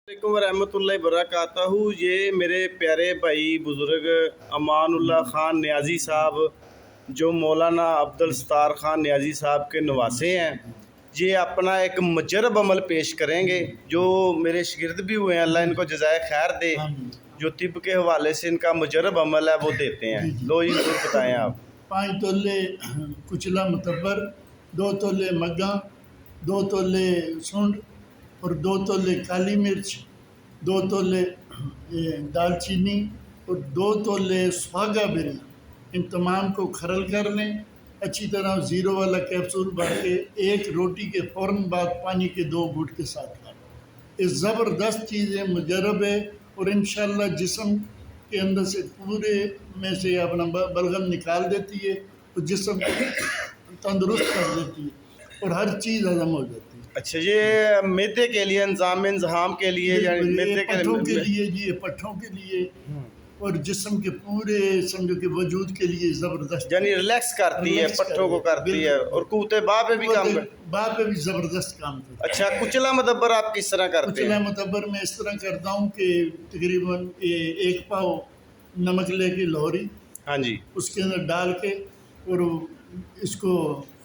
वालेकुम वरहमतुल्लाहि वबरकातुहू। ये मेरे प्यारे भाई बुज़ुर्ग अमानुल्लाह ख़ान नियाज़ी साहब जो मौलाना अब्दुल सत्तार ख़ान नियाज़ी साहब के नवासे हैं, ये अपना एक मुजरब अमल पेश करेंगे जो मेरे शागिर्द भी हुए हैं। अल्लाह इनको जज़ाए खैर दे। जो तिब के हवाले से इनका मुजरब अमल है वो देते हैं। लो ये ज़रूर बताएँ आप। 5 तोले कुचला मुतब्बर, 2 तोले मग्गा, 2 तोले सुंड और 2 तोले काली मिर्च, 2 तोले दालचीनी और 2 तोले सुहागा बेरी। इन तमाम को खरल कर लें। अच्छी तरह ज़ीरो वाला कैप्सूल भर के एक रोटी के फ़ौरन बाद पानी के 2 घूंट के साथ खाएं। ये ज़बरदस्त चीज़ है, मुजरब है और इंशाअल्लाह जिस्म के अंदर से पूरे में से अपना बलगम निकाल देती है और जिस्म तंदुरुस्त कर देती है और हर चीज़ हज़म हो जाती है। अच्छा, ये मैदे के लिए इंतज़ाम के लिए यानी मैदे पट्ठों के लिए जी, पट्ठों के लिए और जिस्म के पूरे समझो कि वजूद के लिए ज़बरदस्त, यानी रिलैक्स करती है, पट्ठों को करती है और कुत्ते बाह पे भी काम कर। बाप पे भी ज़बरदस्त काम करती है। अच्छा, कुचला मुदब्बर आप किस तरह करते कुचला हैं? मुतब्बर मैं इस तरह करता हूँ कि तकरीबन 1 पाव नमक लेके लाहौरी हाँ जी। उसके अंदर डाल के और इसको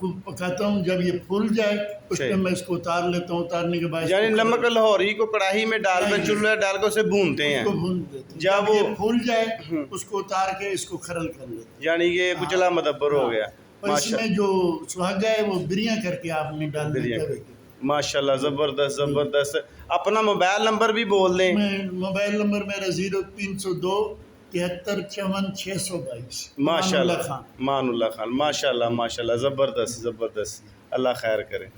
खूब पकाता हूँ। जब ये फूल जाए उसमें मैं इसको उतार लेता हूँ। उतारने के बाद यानी नमक लाहौरी को कढ़ाई में डाल कर चूल्हे डाल कर उसे भूनते हैं। उसको भून देते हैं। जब जब ये फूल जाए उसको उतार के इसको खरल कर लेते हैं। यानी ये कुचला मुदब्बर हो गया। और इसमें जो सुहागा है वो बिरियाँ करके आपने डालना है। माशाल्लाह, ज़बरदस्त ज़बरदस्त। अपना मोबाइल नंबर भी बोल दें। मोबाइल नंबर मेरा 0302 73 54 622। माशाल्लाह मानुल्लाह खान, माशाल्लाह माशाल्लाह, ज़बरदस्त ज़बरदस्त। अल्लाह खैर करे।